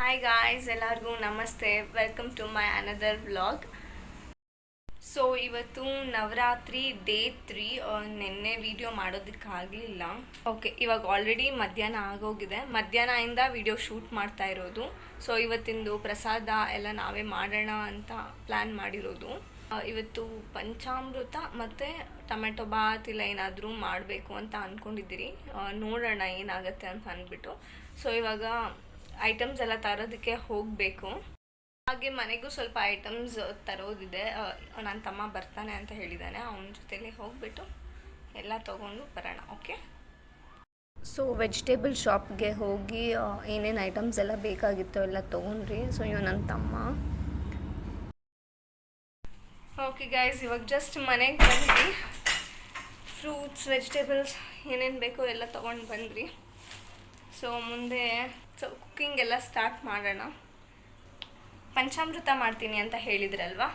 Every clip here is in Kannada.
ಹಾಯ್ ಗಾಯ್ಸ್, ಎಲ್ಲರಿಗೂ ನಮಸ್ತೆ. Welcome to my another vlog. So ಇವತ್ತು ನವರಾತ್ರಿ ಡೇ 3. ನಿನ್ನೆ ವಿಡಿಯೋ ಮಾಡೋದಕ್ಕಾಗಲಿಲ್ಲ. ಓಕೆ, ಇವಾಗ ಆಲ್ರೆಡಿ ಮಧ್ಯಾಹ್ನ ಆಗೋಗಿದೆ. ಮಧ್ಯಾಹ್ನದಿಂದ ವಿಡಿಯೋ ಶೂಟ್ ಮಾಡ್ತಾ ಇರೋದು. ಸೊ ಇವತ್ತಿಂದು ಪ್ರಸಾದ ಎಲ್ಲ ನಾವೇ ಮಾಡೋಣ ಅಂತ ಪ್ಲ್ಯಾನ್ ಮಾಡಿರೋದು. ಇವತ್ತು ಪಂಚಾಮೃತ ಮತ್ತು ಟೊಮೆಟೊ ಬಾತ್ ಇಲ್ಲ ಏನಾದರೂ ಮಾಡಬೇಕು ಅಂತ ಅಂದ್ಕೊಂಡಿದ್ದೀರಿ. ನೋಡೋಣ ಏನಾಗುತ್ತೆ ಅಂತ ಅಂದ್ಬಿಟ್ಟು. ಸೊ ಇವಾಗ ಐಟಮ್ಸ್ ಎಲ್ಲ ತರೋದಕ್ಕೆ ಹೋಗಬೇಕು. ಹಾಗೆ ಮನೆಗೂ ಸ್ವಲ್ಪ ಐಟಮ್ಸ್ ತರೋದಿದೆ. ನನ್ನ ತಮ್ಮ ಬರ್ತಾನೆ ಅಂತ ಹೇಳಿದ್ದಾನೆ. ಅವನ ಜೊತೆಲಿ ಹೋಗ್ಬಿಟ್ಟು ಎಲ್ಲ ತೊಗೊಂಡು ಬರೋಣ. ಓಕೆ, ಸೊ ವೆಜಿಟೇಬಲ್ ಶಾಪ್ಗೆ ಹೋಗಿ ಏನೇನು ಐಟಮ್ಸ್ ಎಲ್ಲ ಬೇಕಾಗಿತ್ತು ಎಲ್ಲ ತೊಗೊಂಡ್ರಿ. ಸೊ ಇವ ನನ್ನ ತಮ್ಮ. ಓಕೆ ಗೈಸ್, ಇವಾಗ ಜಸ್ಟ್ ಮನೆಗೆ ಬಂದ್ರಿ. ಫ್ರೂಟ್ಸ್, ವೆಜಿಟೇಬಲ್ಸ್ ಏನೇನು ಬೇಕೋ ಎಲ್ಲ ತೊಗೊಂಡು ಬಂದ್ರಿ. ಸೊ ಮುಂದೆ ಕುಕ್ಕಿಂಗ್ ಎಲ್ಲ ಸ್ಟಾರ್ಟ್ ಮಾಡೋಣ. ಪಂಚಾಮೃತ ಮಾಡ್ತೀನಿ ಅಂತ ಹೇಳಿದ್ರಲ್ವಾ.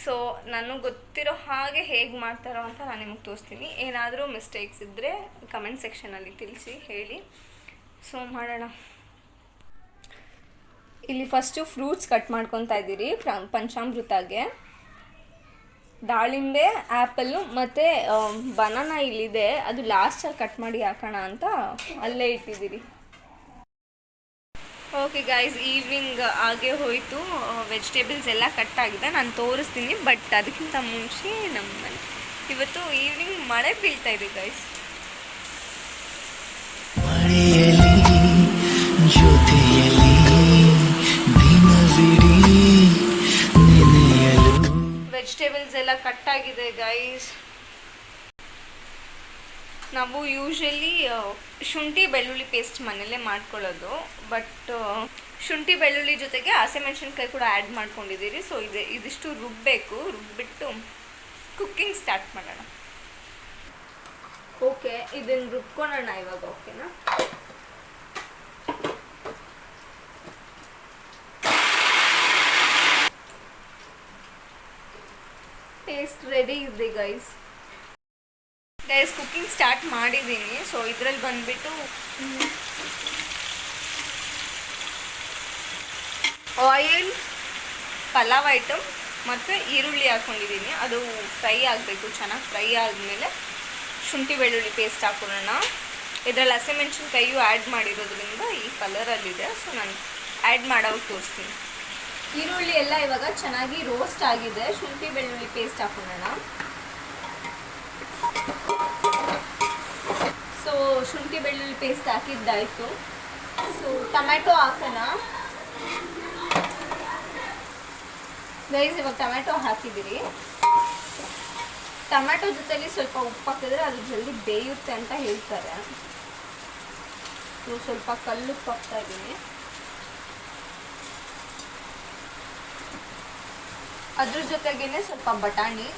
ಸೊ ನನಗೆ ಗೊತ್ತಿರೋ ಹಾಗೆ ಹೇಗೆ ಮಾಡ್ತಾರೋ ಅಂತ ನಾನು ನಿಮಗೆ ತೋರಿಸ್ತೀನಿ. ಏನಾದರೂ ಮಿಸ್ಟೇಕ್ಸ್ ಇದ್ದರೆ ಕಮೆಂಟ್ ಸೆಕ್ಷನಲ್ಲಿ ತಿಳಿಸಿ ಹೇಳಿ. ಸೊ ಮಾಡೋಣ. ಇಲ್ಲಿ ಫಸ್ಟು ಫ್ರೂಟ್ಸ್ ಕಟ್ ಮಾಡ್ಕೊತಾ ಇದ್ದೀರಿ ಪಂಚಾಮೃತಗೆ. ದಾಳಿಂಬೆ, ಆ್ಯಪಲ್ಲು ಮತ್ತು ಬನಾನಾ ಇಲ್ಲಿದೆ. ಅದು ಲಾಸ್ಟಲ್ಲಿ ಕಟ್ ಮಾಡಿ ಹಾಕೋಣ ಅಂತ ಅಲ್ಲೇ ಇಟ್ಟಿದ್ದೀರಿ. ಓಕೆ ಗೈಸ್, ಈವ್ನಿಂಗ್ ಆಗೇ ಹೋಯಿತು. ವೆಜಿಟೇಬಲ್ಸ್ ಎಲ್ಲ ಕಟ್ ಆಗಿದೆ, ನಾನು ತೋರಿಸ್ತೀನಿ. ಬಟ್ ಅದಕ್ಕಿಂತ ಮುಂಚೆ ನಮ್ಮಲ್ಲಿ ಇವತ್ತು ಈವ್ನಿಂಗ್ ಮಳೆ ಬೀಳ್ತಾ ಇದೆ ಗೈಸ್. ವೆಜಿಟೇಬಲ್ಸ್ ಎಲ್ಲ ಕಟ್ ಆಗಿದೆ ಗೈಸ್. ನಾವು ಯೂಶ್ವಲಿ ಶುಂಠಿ ಬೆಳ್ಳುಳ್ಳಿ ಪೇಸ್ಟ್ ಮನೆಯಲ್ಲೇ ಮಾಡ್ಕೊಳ್ಳೋದು. ಬಟ್ ಶುಂಠಿ ಬೆಳ್ಳುಳ್ಳಿ ಜೊತೆಗೆ ಹಸಿಮೆಣಸಿನ್ಕಾಯಿ ಕೂಡ ಆ್ಯಡ್ ಮಾಡ್ಕೊಂಡಿದ್ದೀರಿ. ಸೊ ಇದಿಷ್ಟು ರುಬ್ಬಬೇಕು. ರುಬ್ಬಿಟ್ಟು ಕುಕ್ಕಿಂಗ್ ಸ್ಟಾರ್ಟ್ ಮಾಡೋಣ. ಓಕೆ, ಇದನ್ನು ರುಬ್ಕೊಳ್ಳೋಣ ಇವಾಗ. ಓಕೆನಾ? ಪೇಸ್ಟ್ ರೆಡಿ ಇದೆ ಗೈಸ್. ಕುಕ್ಕಿಂಗ್ ಸ್ಟಾರ್ಟ್ ಮಾಡಿದ್ದೀನಿ. ಸೊ ಇದರಲ್ಲಿ ಬಂದುಬಿಟ್ಟು ಆಯಿಲ್, ಪಲಾವ್ ಐಟಮ್ ಮತ್ತು ಈರುಳ್ಳಿ ಹಾಕ್ಕೊಂಡಿದ್ದೀನಿ. ಅದು ಫ್ರೈ ಆಗಬೇಕು. ಚೆನ್ನಾಗಿ ಫ್ರೈ ಆದಮೇಲೆ ಶುಂಠಿ ಬೆಳ್ಳುಳ್ಳಿ ಪೇಸ್ಟ್ ಹಾಕೊಳ್ಳೋಣ. ಇದರಲ್ಲಿ ಹಸಿಮೆಣಸಿನ್ಕಾಯಿಯು ಆ್ಯಡ್ ಮಾಡಿರೋದ್ರಿಂದ ಈ ಕಲರಲ್ಲಿದೆ. ಸೊ ನಾನು ಆ್ಯಡ್ ಮಾಡೋವಾಗ ತೋರಿಸ್ತೀನಿ. ಈರುಳ್ಳಿ ಎಲ್ಲ ಇವಾಗ ಚೆನ್ನಾಗಿ ರೋಸ್ಟ್ ಆಗಿದೆ. ಶುಂಠಿ ಬೆಳ್ಳುಳ್ಳಿ ಪೇಸ್ಟ್ ಹಾಕೊಳ್ಳೋಣ. ಸೊ ಶುಂಠಿ ಬೆಳ್ಳುಳ್ಳಿ ಪೇಸ್ಟ್ ಹಾಕಿದ್ದಾಯಿತು. ಸೊ ಟೊಮ್ಯಾಟೊ ಹಾಕೋಣ ಗೈಸ್. ಇವಾಗ ಟೊಮ್ಯಾಟೊ ಹಾಕಿದ್ದೀರಿ. ಟೊಮ್ಯಾಟೊ ಜೊತೆಲಿ ಸ್ವಲ್ಪ ಉಪ್ಪು ಹಾಕಿದ್ರೆ ಅದು ಜಲ್ದಿ ಬೇಯುತ್ತೆ ಅಂತ ಹೇಳ್ತಾರೆ. ಸೊ ಸ್ವಲ್ಪ ಕಲ್ಲುಪ್ಪು ಹಾಕ್ತಾ ಇದ್ದೀನಿ. ಅದ್ರ ಜೊತೆಗೇನೆ ಸ್ವಲ್ಪ ಬಟಾಣಿ.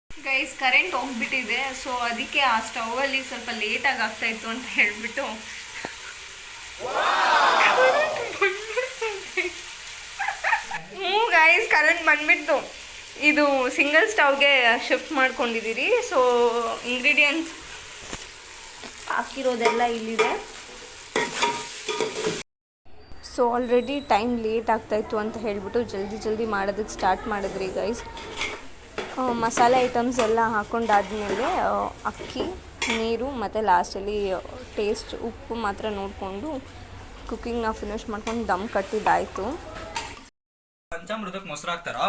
ಗೈಸ್, ಕರೆಂಟ್ ಹೋಗ್ಬಿಟ್ಟಿದೆ. ಸೊ ಅದಕ್ಕೆ ಆ ಸ್ಟವಲ್ಲಿ ಸ್ವಲ್ಪ ಲೇಟಾಗಿ ಆಗ್ತಾಯಿತ್ತು ಅಂತ ಹೇಳಿಬಿಟ್ಟು ಗೈಸ್ ಕರೆಂಟ್ ಬಂದ್ಬಿಟ್ಟು ಇದು ಸಿಂಗಲ್ ಸ್ಟವ್ಗೆ ಶಿಫ್ಟ್ ಮಾಡ್ಕೊಂಡಿದ್ದೀರಿ. ಸೊ ಇಂಗ್ರೀಡಿಯೆಂಟ್ಸ್ ಹಾಕಿರೋದೆಲ್ಲ ಇಲ್ಲಿದೆ. ಸೊ ಆಲ್ರೆಡಿ ಟೈಮ್ ಲೇಟ್ ಆಗ್ತಾಯಿತ್ತು ಅಂತ ಹೇಳಿಬಿಟ್ಟು ಜಲ್ದಿ ಮಾಡೋದಕ್ಕೆ ಸ್ಟಾರ್ಟ್ ಮಾಡಿದ್ರಿ ಗೈಸ್. ಮಸಾಲೆ ಐಟಮ್ಸ್ ಎಲ್ಲ ಹಾಕ್ಕೊಂಡಾದ್ಮೇಲೆ ಅಕ್ಕಿ, ನೀರು ಮತ್ತು ಲಾಸ್ಟಲ್ಲಿ ಟೇಸ್ಟ್ ಉಪ್ಪು ಮಾತ್ರ ನೋಡಿಕೊಂಡು ಕುಕ್ಕಿಂಗ್ನ ಫಿನಿಶ್ ಮಾಡ್ಕೊಂಡು ದಮ್ ಕಟ್ಟಿದ್ದಾಯಿತು. ಪಂಚಾಮೃತಕ್ಕೆ ಮೊಸರು ಹಾಕ್ತಾರಾ?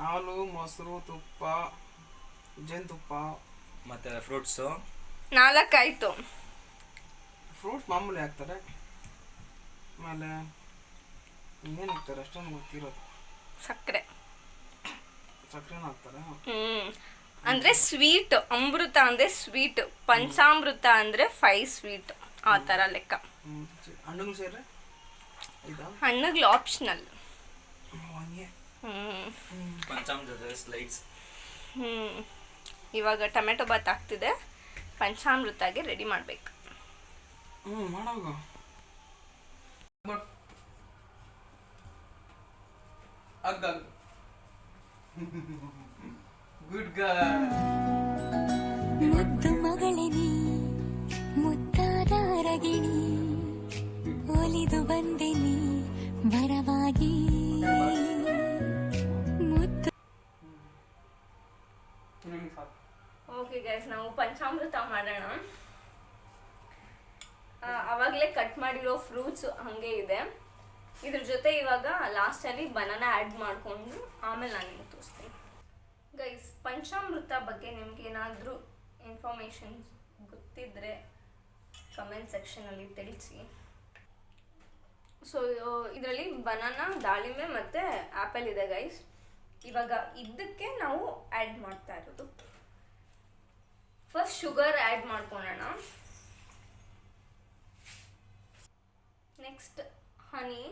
ಹಾಲು, ಮೊಸರು, ತುಪ್ಪ, ಜೇನುತುಪ್ಪ ಮತ್ತು ಫ್ರೂಟ್ಸು 4 ಆಯಿತು. ಫ್ರೂಟ್ಸ್ ಮಾಮೂಲಿ ಹಾಕ್ತಾರೆ. ಆಮೇಲೆ ಇನ್ನೇನು ಹಾಕ್ತಾರೆ ಅಷ್ಟೊಂದು ಗೊತ್ತಿರೋದು. ಸಕ್ಕರೆನೂ ಹಾಕ್ತಾರೆ. ಅಂದರೆ ಸ್ವೀಟ್. ಅಮೃತ ಅಂದರೆ ಸ್ವೀಟ್, ಪಂಚಾಮೃತ ಅಂದರೆ 5 ಸ್ವೀಟ್, ಆ ಥರ ಲೆಕ್ಕ. ಹಣ್ಣುಗಳು ಸೇರಿ ಹಣ್ಣುಗಳು ಆಪ್ಷನಲ್. ಪಂಚಾಮೃತದ ಸ್ಲೈಡ್ಸ್. ಇವಾಗ ಟೊಮೆಟೊ ಬಾತ್ ಆಗ್ತಿದೆ. ಪಂಚಾಮೃತಗೆ ರೆಡಿ ಮಾಡಬೇಕು. ಮಾಡೋಗ ಗುಡ್ ಗರ್ಲ್. ಮುದ್ದು ಮಗಳೇ ನೀ ಮಾಡೋಣ. ಆವಾಗಲೇ ಕಟ್ ಮಾಡಿರೋ ಫ್ರೂಟ್ಸ್ ಹಾಗೆ ಇದೆ. ಇದ್ರ ಜೊತೆ ಇವಾಗ ಲಾಸ್ಟಲ್ಲಿ ಬನಾನಾ ಆ್ಯಡ್ ಮಾಡಿಕೊಂಡು ಆಮೇಲೆ ನಾನು ನಿಮ್ಗೆ ತೋರಿಸ್ತೀನಿ. ಗೈಸ್, ಪಂಚಾಮೃತ ಬಗ್ಗೆ ನಿಮ್ಗೆ ಏನಾದರೂ ಇನ್ಫಾರ್ಮೇಷನ್ ಗೊತ್ತಿದ್ದರೆ ಕಮೆಂಟ್ ಸೆಕ್ಷನಲ್ಲಿ ತಿಳಿಸಿ. ಸೊ ಇದರಲ್ಲಿ ಬನಾನಾ, ದಾಳಿಂಬೆ ಮತ್ತು ಆ್ಯಪಲ್ ಇದೆ ಗೈಸ್. ಇವಾಗ ಇದಕ್ಕೆ ನಾವು ಆ್ಯಡ್ ಮಾಡ್ತಾ ಇರೋದು. ಫಸ್ಟ್ ಶುಗರ್ ಆ್ಯಡ್ ಮಾಡ್ಕೊಳ್ಳೋಣ. ನೆಕ್ಸ್ಟ್ ಹನಿ,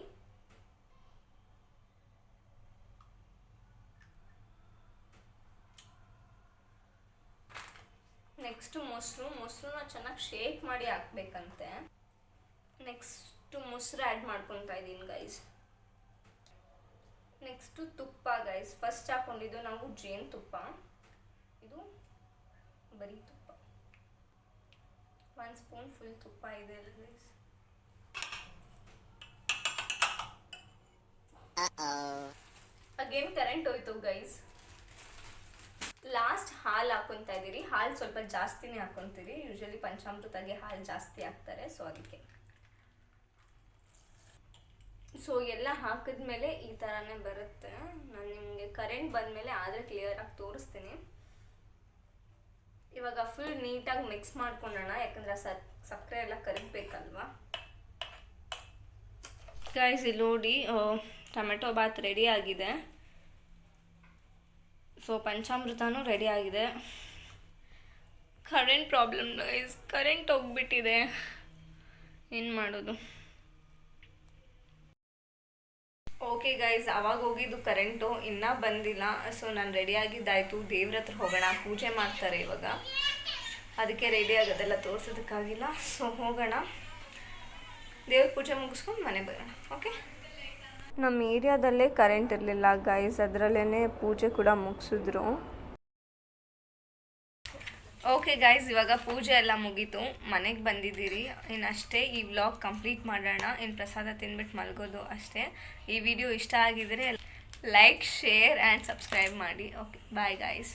ನೆಕ್ಸ್ಟು ಮೊಸರನ್ನ ಚೆನ್ನಾಗಿ ಶೇಕ್ ಮಾಡಿ ಹಾಕ್ಬೇಕಂತೆ. ನೆಕ್ಸ್ಟು ಮೊಸರು ಆ್ಯಡ್ ಮಾಡ್ಕೊತಾ ಇದ್ದೀನಿ ಗೈಸ್. ನೆಕ್ಸ್ಟು ತುಪ್ಪ ಗೈಸ್. ಫಸ್ಟ್ ಹಾಕ್ಕೊಂಡಿದ್ದು ನಾವು ಜೇನುತುಪ್ಪ, ಇದು ಬರೀ ತುಪ್ಪ. 1 ಸ್ಪೂನ್ ಫುಲ್ ತುಪ್ಪ ಇದೆ ಅಲ್ಲ ಗೈಸ್. ಅಗೇನ್ ಕರೆಂಟ್ ಹೋಯ್ತು ಗೈಸ್. ಲಾಸ್ಟ್ ಹಾಲು ಹಾಕೊತಾ ಇದ್ದೀರಿ. ಹಾಲು ಸ್ವಲ್ಪ ಜಾಸ್ತಿನೇ ಹಾಕೊತೀರಿ. ಯೂಶಲಿ ಪಂಚಾಮೃತಗೆ ಹಾಲು ಜಾಸ್ತಿ ಹಾಕ್ತಾರೆ, ಸೊ ಅದಕ್ಕೆ. ಸೊ ಎಲ್ಲ ಹಾಕಿದ್ಮೇಲೆ ಈ ಥರನೇ ಬರುತ್ತೆ. ನಾನು ನಿಮಗೆ ಕರೆಂಟ್ ಬಂದಮೇಲೆ ಆದರೆ ಕ್ಲಿಯರಾಗಿ ತೋರಿಸ್ತೀನಿ. ಇವಾಗ ಫುಲ್ ನೀಟಾಗಿ ಮಿಕ್ಸ್ ಮಾಡ್ಕೊಳ್ಳೋಣ, ಯಾಕಂದರೆ ಸಕ್ಕರೆ ಎಲ್ಲ ಕರಗಬೇಕಲ್ವಾ. ಗೈಸ್, ಇಲ್ಲಿ ನೋಡಿ ಟೊಮೆಟೊ ಬಾತ್ ರೆಡಿ ಆಗಿದೆ. ಸೊ ಪಂಚಾಮೃತನೂ ರೆಡಿ ಆಗಿದೆ. ಕರೆಂಟ್ ಪ್ರಾಬ್ಲಮ್ ಗೈಸ್, ಕರೆಂಟ್ ಹೋಗ್ಬಿಟ್ಟಿದೆ, ಏನು ಮಾಡೋದು. ಓಕೆ ಗೈಸ್, ಅವಾಗ ಹೋಗಿದ್ದು ಕರೆಂಟು, ಇನ್ನೂ ಬಂದಿಲ್ಲ. ಸೊ ನಾನು ರೆಡಿ ಆಗಿದ್ದಾಯಿತು. ದೇವ್ರ ಹತ್ರ ಹೋಗೋಣ, ಪೂಜೆ ಮಾಡ್ತಾರೆ ಇವಾಗ, ಅದಕ್ಕೆ ರೆಡಿ ಆಗೋದೆಲ್ಲ ತೋರಿಸೋದಕ್ಕಾಗಿಲ್ಲ. ಸೊ ಹೋಗೋಣ, ದೇವ್ರ ಪೂಜೆ ಮುಗಿಸ್ಕೊಂಡು ಮನೆ ಬರೋಣ. ಓಕೆ. ನಮ್ಮ ಏರಿಯಾದಲ್ಲೇ ಕರೆಂಟ್ ಇರಲಿಲ್ಲ ಗೈಸ್, ಅದರಲ್ಲೇ ಪೂಜೆ ಕೂಡ ಮುಗಿಸಿದ್ರು. ಓಕೆ ಗೈಸ್, ಇವಾಗ ಪೂಜೆ ಎಲ್ಲ ಮುಗೀತು, ಮನೆಗೆ ಬಂದಿದ್ದೀರಿ. ಇನ್ನಷ್ಟೇ ಈ ವ್ಲಾಗ್ ಕಂಪ್ಲೀಟ್ ಮಾಡೋಣ. ಇನ್ನು ಪ್ರಸಾದ ತಿಂದ್ಬಿಟ್ಟು ಮಲಗೋದು ಅಷ್ಟೇ. ಈ ವಿಡಿಯೋ ಇಷ್ಟ ಆಗಿದರೆ ಲೈಕ್, ಶೇರ್ ಆ್ಯಂಡ್ ಸಬ್ಸ್ಕ್ರೈಬ್ ಮಾಡಿ. Okay, bye guys.